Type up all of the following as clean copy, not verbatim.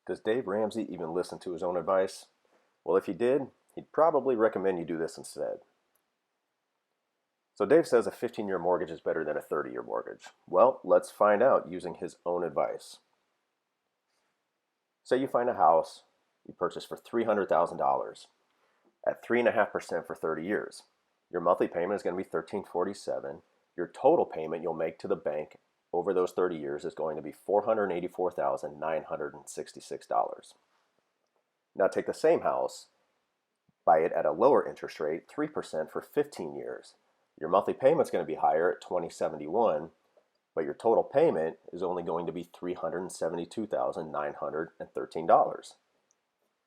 Does Dave Ramsey even listen to his own advice? Well, if he did, he'd probably recommend you do this instead. So Dave says a 15-year mortgage is better than a 30-year mortgage. Well, let's find out using his own advice. Say you find a house you purchase for $300,000 at 3.5% for 30 years. Your monthly payment is going to be $1,347. Your total payment you'll make to the bank over those 30 years is going to be $484,966. Now take the same house, buy it at a lower interest rate, 3% for 15 years. Your monthly payment is going to be higher at $2,071, but your total payment is only going to be $372,913.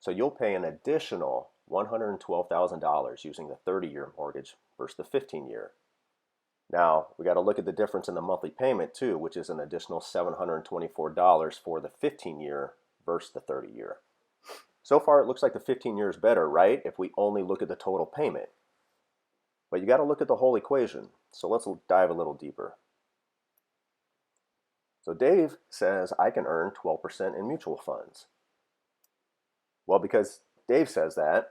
So you'll pay an additional $112,000 using the 30-year mortgage versus the 15-year. Now, we got to look at the difference in the monthly payment too, which is an additional $724 for the 15-year versus the 30-year. So far, it looks like the 15-year is better, right? If we only look at the total payment. But you got to look at the whole equation. So let's dive a little deeper. So Dave says I can earn 12% in mutual funds. Well, because Dave says that,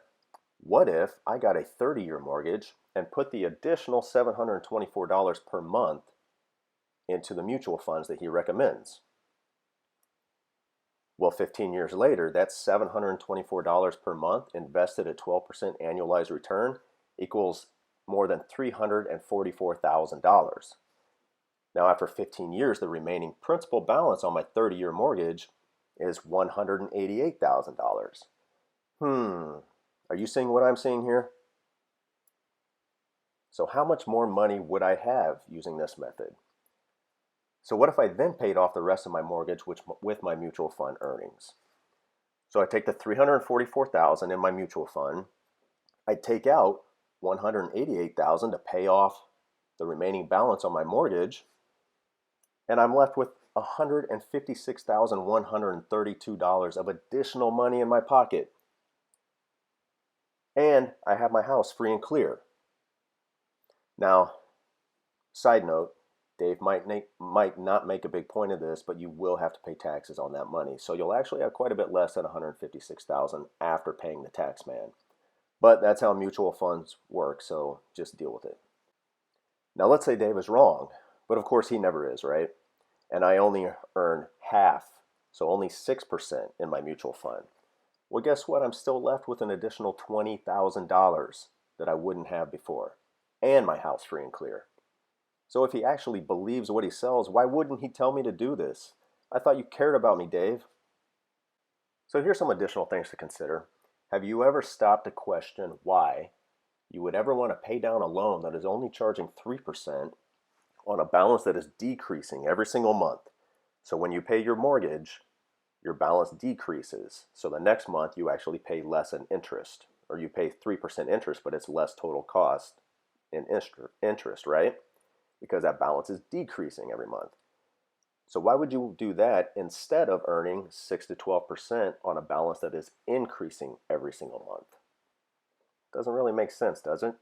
what if I got a 30-year mortgage and put the additional $724 per month into the mutual funds that he recommends? Well, 15 years later, that's $724 per month invested at 12% annualized return equals more than $344,000. Now, after 15 years, the remaining principal balance on my 30-year mortgage is $188,000. Are you seeing what I'm seeing here? So how much more money would I have using this method? So what if I then paid off the rest of my mortgage with my mutual fund earnings? So I take the $344,000 in my mutual fund, I take out $188,000 to pay off the remaining balance on my mortgage, and I'm left with $156,132 of additional money in my pocket. And I have my house free and clear. Now, side note, Dave might not make a big point of this, but you will have to pay taxes on that money. So you'll actually have quite a bit less than $156,000 after paying the tax man. But that's how mutual funds work, so just deal with it. Now let's say Dave is wrong, but of course he never is, right? And I only earn half, so only 6% in my mutual fund. Well, guess what? I'm still left with an additional $20,000 that I wouldn't have before, and my house free and clear. So if he actually believes what he sells, why wouldn't he tell me to do this? I thought you cared about me, Dave. So here's some additional things to consider. Have you ever stopped to question why you would ever want to pay down a loan that is only charging 3% on a balance that is decreasing every single month? So when you pay your mortgage, your balance decreases. So the next month you actually pay less in interest, or you pay 3% interest, but it's less total cost in interest, right? Because that balance is decreasing every month. So why would you do that instead of earning 6 to 12% on a balance that is increasing every single month? Doesn't really make sense, does it?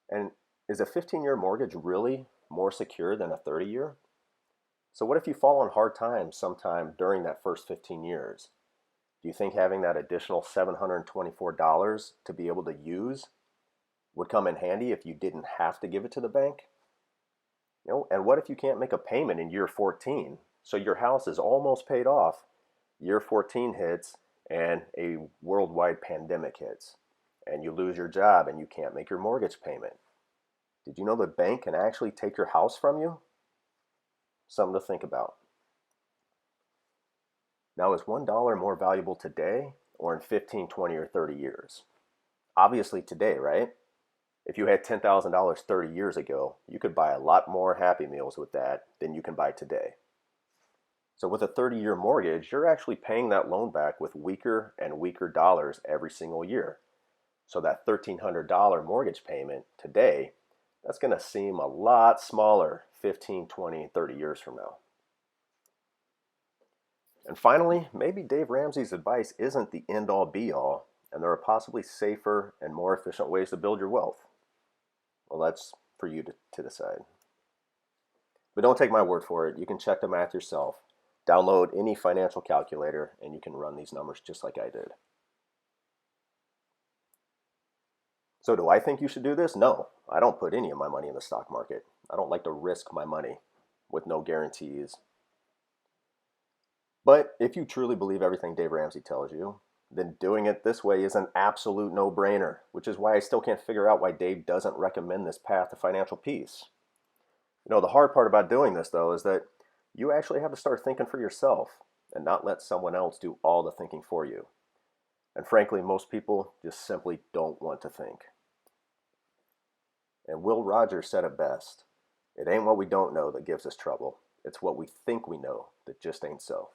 And is a 15-year mortgage really more secure than a 30-year? So what if you fall on hard times sometime during that first 15 years? Do you think having that additional $724 to be able to use would come in handy if you didn't have to give it to the bank? And what if you can't make a payment in year 14? So your house is almost paid off. Year 14 hits and a worldwide pandemic hits, and you lose your job and you can't make your mortgage payment. Did you know the bank can actually take your house from you? Something to think about. Now, is $1 more valuable today or in 15, 20, or 30 years? Obviously today, right? If you had $10,000 30 years ago, you could buy a lot more Happy Meals with that than you can buy today. So with a 30-year mortgage, you're actually paying that loan back with weaker and weaker dollars every single year. So that $1,300 mortgage payment today, that's going to seem a lot smaller 15, 20, 30 years from now. And finally, maybe Dave Ramsey's advice isn't the end-all be-all, and there are possibly safer and more efficient ways to build your wealth. Well, that's for you to decide. But don't take my word for it. You can check the math yourself. Download any financial calculator and you can run these numbers just like I did. So do I think you should do this? No, I don't put any of my money in the stock market. I don't like to risk my money with no guarantees. But if you truly believe everything Dave Ramsey tells you, then doing it this way is an absolute no-brainer, which is why I still can't figure out why Dave doesn't recommend this path to financial peace. The hard part about doing this, though, is that you actually have to start thinking for yourself and not let someone else do all the thinking for you. And frankly, most people just simply don't want to think. And Will Rogers said it best. It ain't what we don't know that gives us trouble. It's what we think we know that just ain't so.